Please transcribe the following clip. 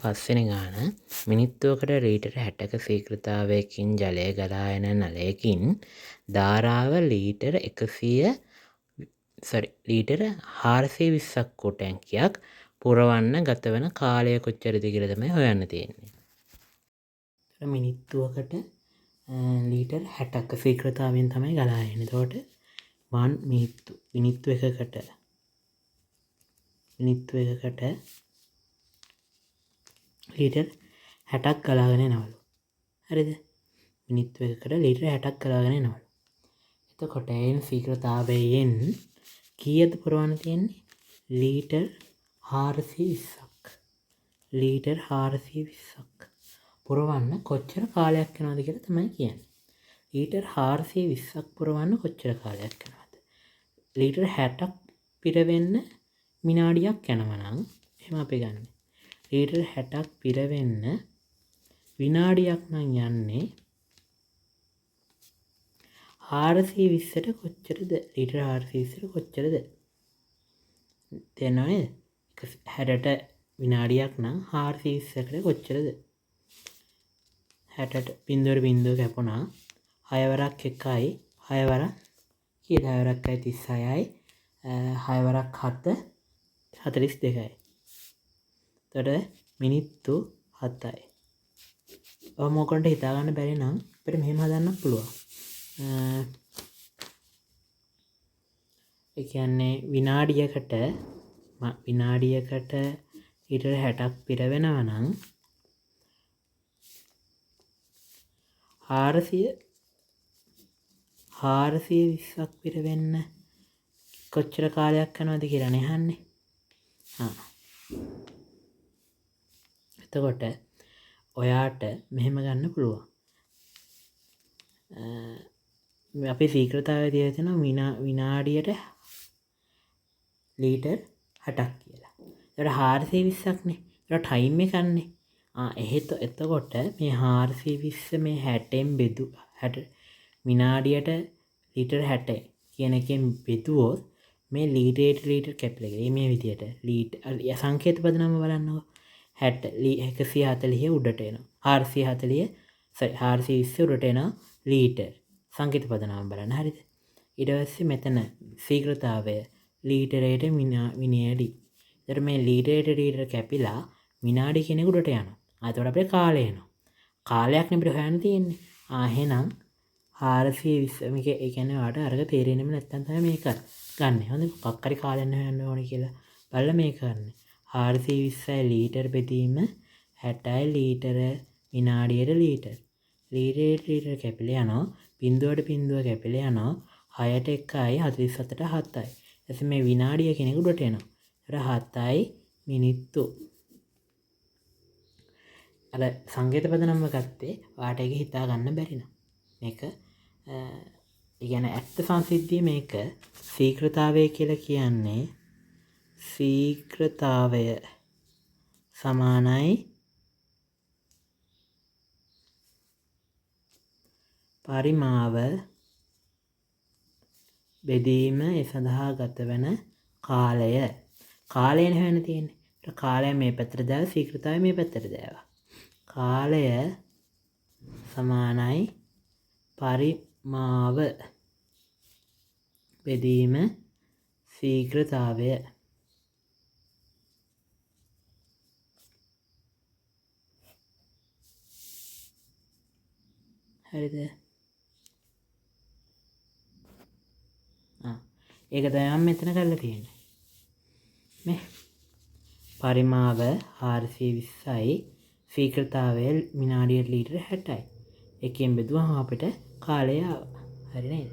පස්වෙනි ගාන මිනිත්තුවකට ලීටර 60ක ශීඝ්‍රතාවයකින් ජලය ගලා එන නලයකින් ධාරාව ලීටර 420ක් වූ ටැංකියක් පුරවන්න ගතවන කාලය කොච්චරද කියලා තමයි හොයන්න තියෙන්නේ. මිනිත්තුවකට ලීටර් 60ක ශීඝ්‍රතාවයෙන් තමයි ගලා එන්නේ. එතකොට 1 මිනිත්තු එකකට ලීටර් 60ක් ගලාගෙන එනවලු. හරිද? මිනිත්තු එකකට ලීටර් 60ක් ගලාගෙන එනවලු. එතකොට එයින් ශීඝ්‍රතාවයෙන් කීයද පුරවන්න තියෙන්නේ? ලීටර් 420ක්. ලීටර් 420ක් පුරවන්න කොච්චර කාලයක් යනවද කියලා තමයි කියන්නේ. ලීටර් 420ක් පුරවන්න කොච්චර කාලයක් යනවද? ලීටර් 60ක් පිරවෙන්න විනාඩියක් යනවා නම් එහෙම අපි ගන්න. ලීටර් 60ක් පිරවෙන්න විනාඩියක් නම් යන්නේ 420ට කොච්චරද? ලීටර් 420ට කොච්චරද? තේරෙනව නේද? 60ට විනාඩියක් නම් 420කට කොච්චරද? 60ට බිංදුවට කැපුණා 6 වරක් 1යි 6 වරක් කීයද? 6 වරක් 36යි 6 වරක් 7 42යි. එතකොට මිනිත්තු 7යි. ඔය මොකකට හිතා ගන්න බැරි නම් අපිට මෙහෙම හදන්න පුළුවන්. ඒ කියන්නේ විනාඩියකට ලීටර් 60ක් පිරවෙනවා නම් 420ක් පිරවෙන්න කොච්චර කාලයක් යනවද කියලා නේ අහන්නේ. එතකොට ඔයාට මෙහෙම ගන්න පුළුවන්. අපි ශීඝ්‍රතාවය දීලා තියෙනවා විනාඩියට ලීටර් 60ක් කියලා. ඒකට 420ක් නේ. ඒක ටයිම් එකක්නේ. එතකොට මේ 420 මේ 60න් බෙදුවා 60 විනාඩියට ලීටර් 60 කියන එකෙන් බෙදුවොත් මේ ලීටර් කැපිලා ගියේ මේ විදියට සංකේත පදනම බලන්නකො 140 උඩට එනවා 420 උඩට එනවා ලීටර් සංකේත පදනම බලන්න. හරිද? ඊට පස්සේ මෙතන ශීඝ්‍රතාවය ලීටරයට විනාඩි. එතකොට මේ ලීටරයට කැපිලා විනාඩි කෙනෙක් උඩට යනවා. එතකොට අපේ කාලය එනවා. කාලයක් නේ අපිට හොයන්න තියෙන්නේ. එහෙනම් 420 මේක ඒ කියන්නේ ඔයාලට අරක තේරෙන්නෙම නැත්නම් තමයි මේක ගන්න. හොඳ මොකක් හරි කාලයක් හොයන්න ඕනේ කියලා බලලා මේක කරන්නේ. 420යි ලීටර් බෙදීම 60යි ලීටර විනාඩියට ලීටර්. ලීටර් කැපිලා යනවා. බිංදුවට කැපිලා යනවා. 6ට 1යි 47ට 7යි. එතකොට මේ විනාඩිය කෙනෙකුට උඩට එනවා. ඒතර 7යි මිනිත්තු. අර සංකේත පදනම ගත්තේ ඔයාට ඒක හිතා ගන්න බැරි නම්. මේක කියන්නේ ඇත්ත සංසිද්ධිය මේක ශීඝ්‍රතාවය කියලා කියන්නේ ශීඝ්‍රතාවය සමානයි පරිමාව බෙදීම ඒ සඳහා ගතවන කාලය. කාලයනේ හොයන්න තියෙන්නේ. ඒක කාලය මේ පැත්තට දාලා ශීඝ්‍රතාවය මේ පැත්තට දාලා. කාලය සමානයි පරිමාව බෙදීම ශීඝ්‍රතාවය. හරිද? ඒක තමයි මම මෙතන කරලා තියෙන්නේ. මේ පරිමාව 420යි ශීඝ්‍රතාවය විනාඩියට ලීටර් 60යි. එකෙන් බෙදුවම අපිට කාලය ආවා. හරි නේද?